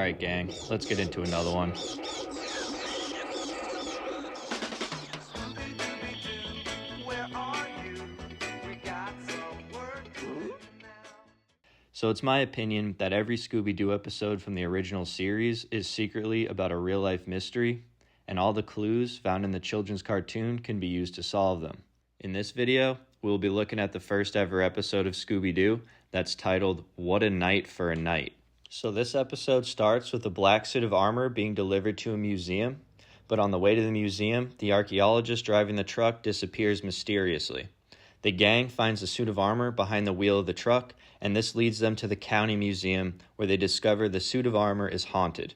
Alright, gang, let's get into another one. So it's my opinion that every Scooby-Doo episode from the original series is secretly about a real-life mystery, and all the clues found in the children's cartoon can be used to solve them. In this video, we'll be looking at the first ever episode of Scooby-Doo that's titled, What a Night for a Night. So this episode starts with a black suit of armor being delivered to a museum, but on the way to the museum, the archaeologist driving the truck disappears mysteriously. The gang finds the suit of armor behind the wheel of the truck, and this leads them to the county museum, where they discover the suit of armor is haunted.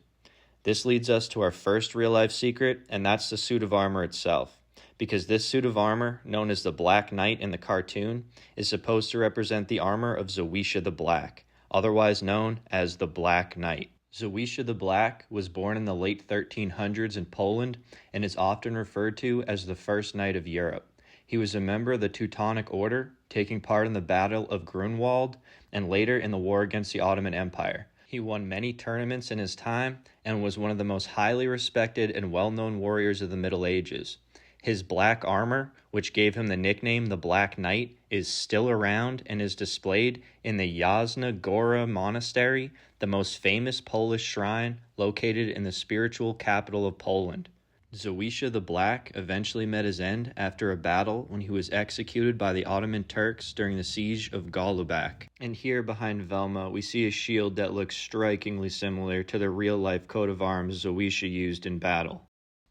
This leads us to our first real-life secret, and that's the suit of armor itself. Because this suit of armor, known as the Black Knight in the cartoon, is supposed to represent the armor of Zawiscza the Black, otherwise known as the Black Knight. Zawiscza the Black was born in the late 1300s in Poland and is often referred to as the first knight of Europe. He was a member of the Teutonic Order, taking part in the Battle of Grunwald and later in the war against the Ottoman Empire. He won many tournaments in his time and was one of the most highly respected and well-known warriors of the Middle Ages. His black armor, which gave him the nickname the Black Knight, is still around and is displayed in the Jasna Gora Monastery, the most famous Polish shrine located in the spiritual capital of Poland. Zawiscza the Black eventually met his end after a battle when he was executed by the Ottoman Turks during the siege of Golubac. And here behind Velma, we see a shield that looks strikingly similar to the real-life coat of arms Zawiscza used in battle.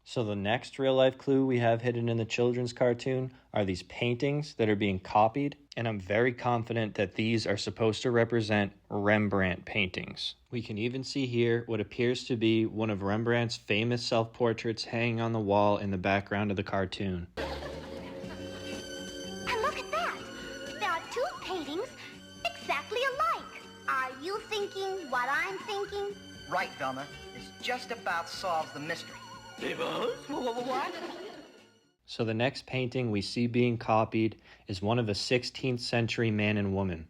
So the next real-life clue we have hidden in the children's cartoon are these paintings that are being copied, and I'm very confident that these are supposed to represent Rembrandt paintings. We can even see here what appears to be one of Rembrandt's famous self-portraits hanging on the wall in the background of the cartoon. And look at that! There are two paintings exactly alike. Are you thinking what I'm thinking? Right, Velma. This just about solves the mystery. What? So the next painting we see being copied is one of a 16th century man and woman.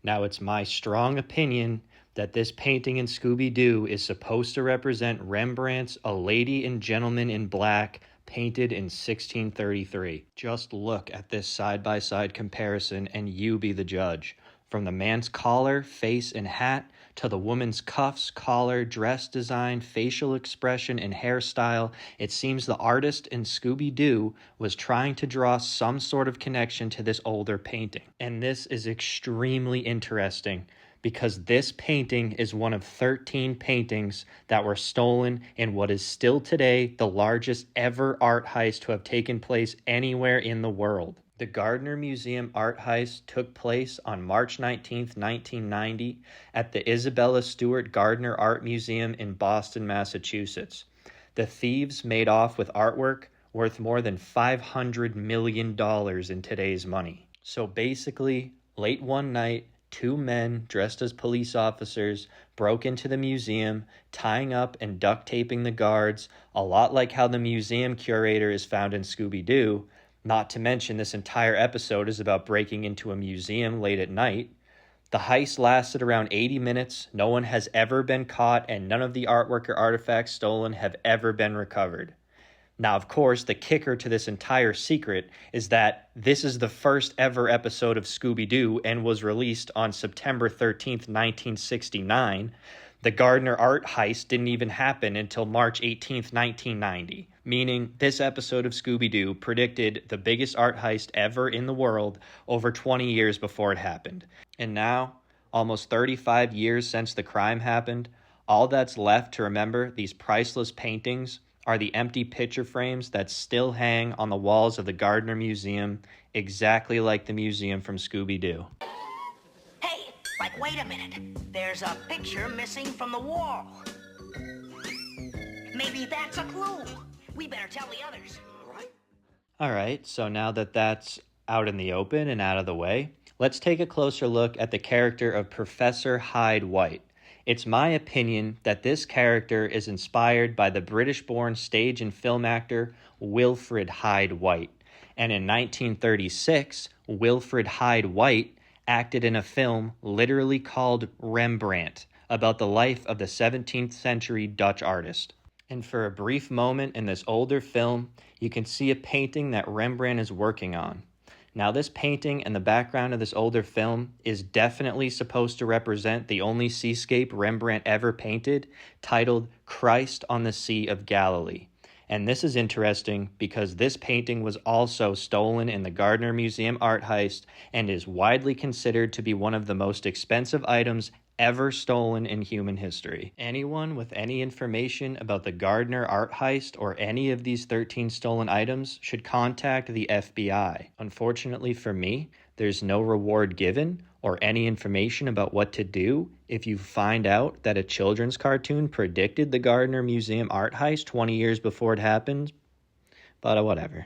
Now it's my strong opinion that this painting in Scooby-Doo is supposed to represent Rembrandt's A Lady and Gentleman in Black, painted in 1633. Just look at this side-by-side comparison and you be the judge. From the man's collar, face, and hat, to the woman's cuffs, collar, dress design, facial expression, and hairstyle, it seems the artist in Scooby-Doo was trying to draw some sort of connection to this older painting. And this is extremely interesting, because this painting is one of 13 paintings that were stolen in what is still today the largest ever art heist to have taken place anywhere in the world. The Gardner Museum art heist took place on March 19, 1990 at the Isabella Stewart Gardner Art Museum in Boston, Massachusetts. The thieves made off with artwork worth more than $500 million in today's money. So basically, late one night, two men dressed as police officers broke into the museum, tying up and duct taping the guards, a lot like how the museum curator is found in Scooby-Doo. Not to mention, this entire episode is about breaking into a museum late at night. The heist lasted around 80 minutes, no one has ever been caught, and none of the artwork or artifacts stolen have ever been recovered. Now, of course, the kicker to this entire secret is that this is the first ever episode of Scooby-Doo and was released on September 13th, 1969. The Gardner art heist didn't even happen until March 18th, 1990, meaning this episode of Scooby-Doo predicted the biggest art heist ever in the world over 20 years before it happened. And now, almost 35 years since the crime happened, all that's left to remember these priceless paintings are the empty picture frames that still hang on the walls of the Gardner Museum, exactly like the museum from Scooby-Doo. Hey, wait a minute. There's a picture missing from the wall. Maybe that's a clue. We better tell the others, right? All right, so now that that's out in the open and out of the way, let's take a closer look at the character of Professor Hyde-White. It's my opinion that this character is inspired by the British-born stage and film actor Wilfred Hyde-White. And in 1936, Wilfred Hyde-White acted in a film literally called Rembrandt, about the life of the 17th century Dutch artist. And for a brief moment in this older film, you can see a painting that Rembrandt is working on. Now, this painting and the background of this older film is definitely supposed to represent the only seascape Rembrandt ever painted, titled Christ on the Sea of Galilee. And this is interesting because this painting was also stolen in the Gardner Museum art heist and is widely considered to be one of the most expensive items ever stolen in human history. Anyone with any information about the Gardner art heist or any of these 13 stolen items should contact the FBI. Unfortunately for me, there's no reward given or any information about what to do if you find out that a children's cartoon predicted the Gardner Museum art heist 20 years before it happened, but whatever.